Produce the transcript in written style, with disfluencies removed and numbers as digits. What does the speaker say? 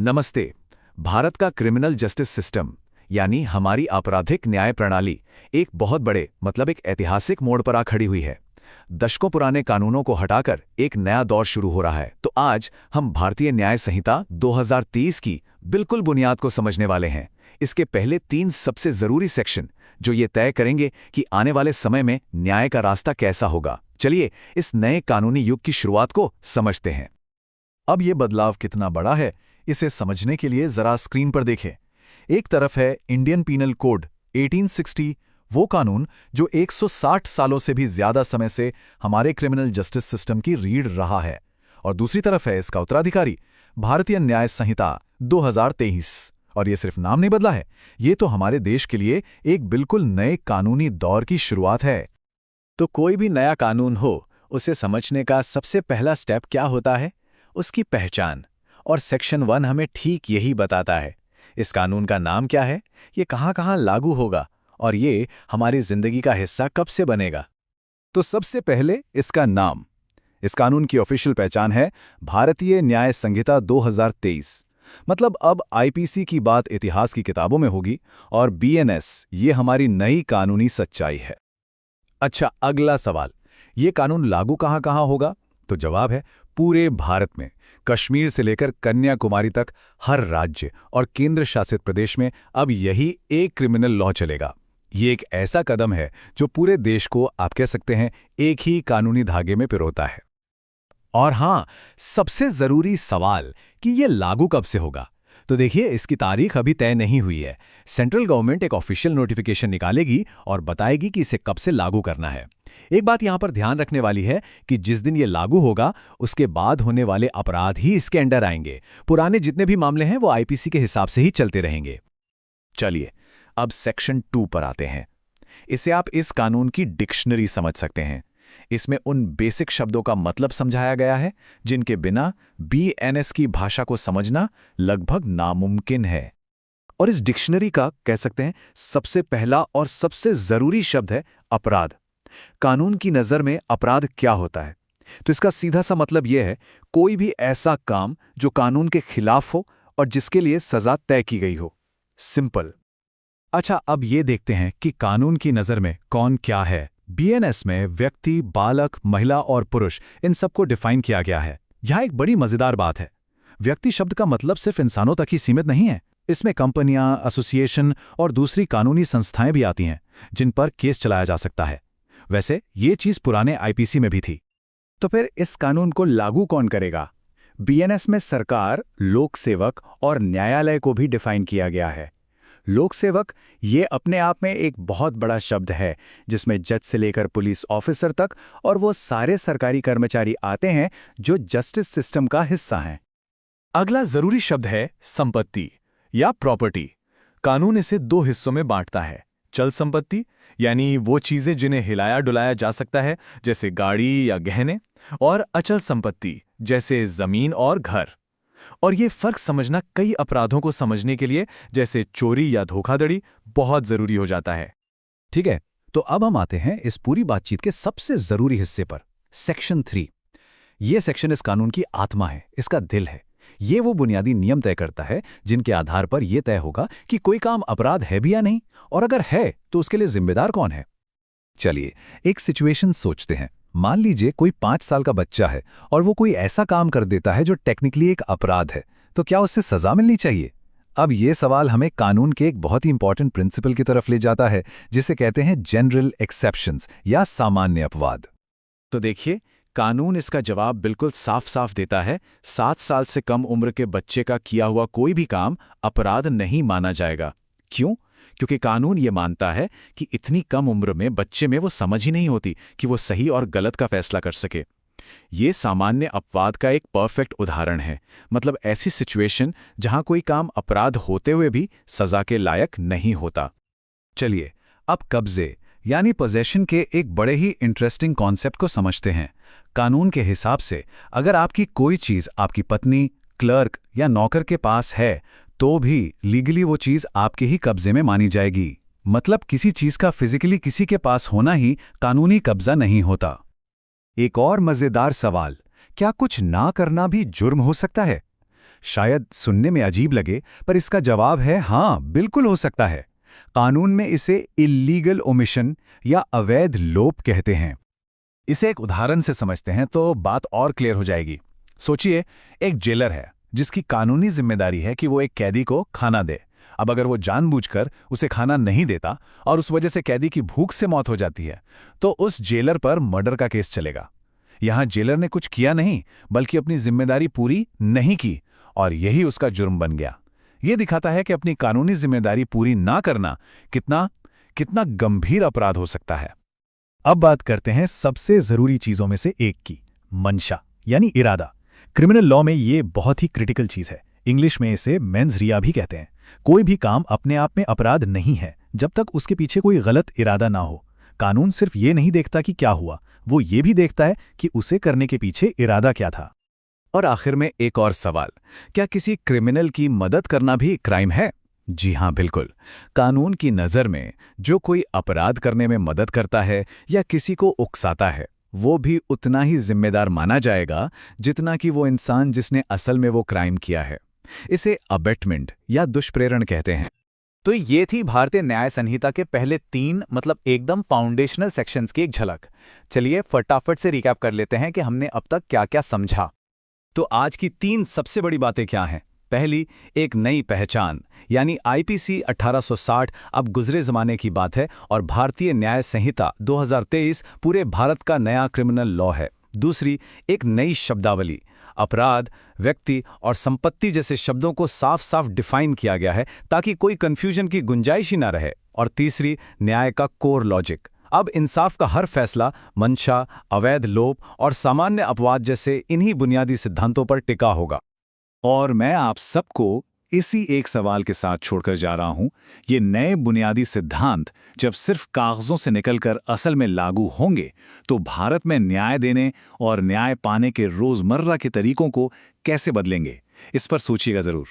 नमस्ते। भारत का criminal justice system यानी हमारी आपराधिक न्याय प्रणाली एक बहुत बड़े एक ऐतिहासिक मोड़ पर आ खड़ी हुई है। दशकों पुराने कानूनों को हटाकर एक नया दौर शुरू हो रहा है। तो आज हम भारतीय न्याय संहिता 2023 की बिल्कुल बुनियाद को समझने वाले हैं। इसके पहले 3 सबसे जरूरी सेक्शन जो ये तय करेंगे कि आने वाले समय में न्याय का रास्ता कैसा होगा। चलिए इस नए कानूनी युग की शुरुआत को समझते हैं। अब ये बदलाव कितना बड़ा है, इसे समझने के लिए जरा स्क्रीन पर देखें। एक तरफ है इंडियन पीनल कोड 1860, वो कानून जो 160 सालों से भी ज्यादा समय से हमारे क्रिमिनल जस्टिस सिस्टम की रीढ़ रहा है, और दूसरी तरफ है इसका उत्तराधिकारी भारतीय न्याय संहिता 2023। और ये सिर्फ नाम नहीं बदला है, ये तो हमारे देश के लिए एक बिल्कुल नए कानूनी दौर की शुरुआत है। तो कोई भी नया कानून हो, उसे समझने का सबसे पहला स्टेप क्या होता है? उसकी पहचान। और सेक्शन 1 हमें ठीक यही बताता है। इस कानून का नाम क्या है, ये कहाँ-कहाँ लागू होगा, और ये हमारी जिंदगी का हिस्सा कब से बनेगा। तो सबसे पहले इसका नाम। इस कानून की ऑफिशियल पहचान है भारतीय न्याय संहिता 2023। मतलब अब आईपीसी की बात इतिहास की किताबों में होगी और बीएनएस ये हमारी नई कानूनी सच्चाई है। अच्छा, अगला सवाल, ये कानून लागू कहाँ-कहाँ होगा? तो जवाब है पूरे भारत में। कश्मीर से लेकर कन्याकुमारी तक हर राज्य और केंद्र शासित प्रदेश में अब यही एक क्रिमिनल लॉ चलेगा। ये एक ऐसा कदम है जो पूरे देश को, आप कह सकते हैं, एक ही कानूनी धागे में पिरोता है। और हां, सबसे जरूरी सवाल कि ये लागू कब से होगा। तो देखिए, इसकी तारीख अभी तय नहीं हुई है। सेंट्रल गवर्नमेंट एक ऑफिशियल नोटिफिकेशन निकालेगी और बताएगी कि इसे कब से लागू करना है। एक बात यहां पर ध्यान रखने वाली है कि जिस दिन ये लागू होगा, उसके बाद होने वाले अपराध ही इसके अंडर आएंगे। पुराने जितने भी मामले हैं वो आईपीसी के हिसाब से ही चलते रहेंगे। चलिए अब सेक्शन 2 पर आते हैं। इसे आप इस कानून की डिक्शनरी समझ सकते हैं। इसमें उन बेसिक शब्दों का मतलब समझाया गया है जिनके बिना बीएनएस की भाषा को समझना लगभग नामुमकिन है। और इस डिक्शनरी का, कह सकते हैं, सबसे पहला और सबसे जरूरी शब्द है अपराध। कानून की नजर में अपराध क्या होता है? तो इसका सीधा सा मतलब यह है, कोई भी ऐसा काम जो कानून के खिलाफ हो और जिसके लिए सजा तय की गई हो। सिंपल। अच्छा, अब ये देखते हैं कि कानून की नजर में कौन क्या है। बीएनएस में व्यक्ति, बालक, महिला और पुरुष, इन सबको डिफाइन किया गया है। यहां एक बड़ी मजेदार बात है, व्यक्ति शब्द का मतलब सिर्फ इंसानों तक ही सीमित नहीं है। इसमें कंपनियां, एसोसिएशन और दूसरी कानूनी संस्थाएं भी आती हैं जिन पर केस चलाया जा सकता है। वैसे ये चीज पुराने आईपीसी में भी थी। तो फिर इस कानून को लागू कौन करेगा? बीएनएस में सरकार, लोक सेवक और न्यायालय को भी डिफाइन किया गया है। लोक सेवक ये अपने आप में एक बहुत बड़ा शब्द है, जिसमें जज से लेकर पुलिस ऑफिसर तक और वो सारे सरकारी कर्मचारी आते हैं जो जस्टिस सिस्टम का हिस्सा हैं। अगला जरूरी शब्द है संपत्ति या प्रॉपर्टी। कानून इसे 2 हिस्सों में बांटता है। चल संपत्ति यानी वो चीजें जिन्हें हिलाया डुलाया जा सकता है, जैसे गाड़ी या गहने, और अचल संपत्ति जैसे जमीन और घर। और ये फर्क समझना कई अपराधों को समझने के लिए, जैसे चोरी या धोखाधड़ी, बहुत जरूरी हो जाता है। ठीक है, तो अब हम आते हैं इस पूरी बातचीत के सबसे जरूरी हिस्से पर, सेक्शन 3। ये सेक्शन इस कानून की आत्मा है, इसका दिल है। ये वो बुनियादी नियम तय करता है जिनके आधार पर यह तय होगा कि कोई काम अपराध है भी या नहीं, और अगर है तो उसके लिए जिम्मेदार कौन है। चलिए एक सिचुएशन सोचते हैं। मान लीजिए कोई 5 साल का बच्चा है और वो कोई ऐसा काम कर देता है जो टेक्निकली एक अपराध है, तो क्या उससे सजा मिलनी चाहिए? अब ये सवाल हमें कानून के एक बहुत ही इंपॉर्टेंट प्रिंसिपल की तरफ ले जाता है, जिसे कहते हैं जनरल एक्सेप्शंस या सामान्य अपवाद। तो देखिए, कानून इसका जवाब बिल्कुल साफ साफ देता है। 7 साल से कम उम्र के बच्चे का किया हुआ कोई भी काम अपराध नहीं माना जाएगा। क्यों? क्योंकि कानून ये मानता है कि इतनी कम उम्र में बच्चे में वो समझ ही नहीं होती कि वो सही और गलत का फैसला कर सके। ये सामान्य अपवाद का एक परफेक्ट उदाहरण है। मतलब ऐसी सिचुएशन जहां कोई काम अपराध होते हुए भी सजा के लायक नहीं होता। चलिए अब कब्जे यानी पोजेशन के एक बड़े ही इंटरेस्टिंग कॉन्सेप्ट को समझते हैं। कानून के हिसाब से अगर आपकी कोई चीज आपकी पत्नी, क्लर्क या नौकर के पास है, तो भी लीगली वो चीज आपके ही कब्जे में मानी जाएगी। मतलब किसी चीज का फिजिकली किसी के पास होना ही कानूनी कब्जा नहीं होता। एक और मजेदार सवाल, क्या कुछ ना करना भी जुर्म हो सकता है? शायद सुनने में अजीब लगे, पर इसका जवाब है हाँ, बिल्कुल हो सकता है। कानून में इसे इल्लीगल ओमिशन या अवैध लोप कहते हैं। इसे एक उदाहरण से समझते हैं तो बात और क्लियर हो जाएगी। सोचिए, एक जेलर है जिसकी कानूनी जिम्मेदारी है कि वो एक कैदी को खाना दे। अब अगर वो जानबूझकर उसे खाना नहीं देता और उस वजह से कैदी की भूख से मौत हो जाती है, तो उस जेलर पर मर्डर का केस चलेगा। यहां जेलर ने कुछ किया नहीं, बल्कि अपनी जिम्मेदारी पूरी नहीं की, और यही उसका जुर्म बन गया। ये दिखाता है कि अपनी कानूनी जिम्मेदारी पूरी ना करना कितना गंभीर अपराध हो सकता है। अब बात करते हैं सबसे जरूरी चीजों में से एक की, मंशा यानी इरादा। क्रिमिनल लॉ में ये बहुत ही क्रिटिकल चीज है। इंग्लिश में इसे मेंस रिया भी कहते हैं। कोई भी काम अपने आप में अपराध नहीं है जब तक उसके पीछे कोई गलत इरादा ना हो। कानून सिर्फ ये नहीं देखता कि क्या हुआ, वो ये भी देखता है कि उसे करने के पीछे इरादा क्या था। और आखिर में एक और सवाल, क्या किसी क्रिमिनल की मदद करना भी क्राइम है? जी हां, बिल्कुल। कानून की नज़र में जो कोई अपराध करने में मदद करता है या किसी को उकसाता है, वो भी उतना ही जिम्मेदार माना जाएगा जितना कि वो इंसान जिसने असल में वो क्राइम किया है। इसे अबेटमेंट या दुष्प्रेरण कहते हैं। तो ये थी भारतीय न्याय संहिता के पहले 3 एकदम फाउंडेशनल सेक्शंस की एक झलक। चलिए फटाफट से रिकैप कर लेते हैं कि हमने अब तक क्या क्या समझा। तो आज की 3 सबसे बड़ी बातें क्या हैं? पहली, एक नई पहचान यानी आईपीसी 1860 अब गुजरे जमाने की बात है और भारतीय न्याय संहिता 2023 पूरे भारत का नया क्रिमिनल लॉ है। दूसरी, एक नई शब्दावली, अपराध, व्यक्ति और संपत्ति जैसे शब्दों को साफ साफ डिफाइन किया गया है ताकि कोई कंफ्यूजन की गुंजाइश ही ना रहे। और तीसरी, न्याय का कोर लॉजिक। अब इंसाफ का हर फैसला मंशा, अवैध लोप और सामान्य अपवाद जैसे इन्हीं बुनियादी सिद्धांतों पर टिका होगा। और मैं आप सबको इसी एक सवाल के साथ छोड़कर जा रहा हूं, ये नए बुनियादी सिद्धांत जब सिर्फ कागजों से निकलकर असल में लागू होंगे तो भारत में न्याय देने और न्याय पाने के रोजमर्रा के तरीकों को कैसे बदलेंगे, इस पर सोचिएगा जरूर।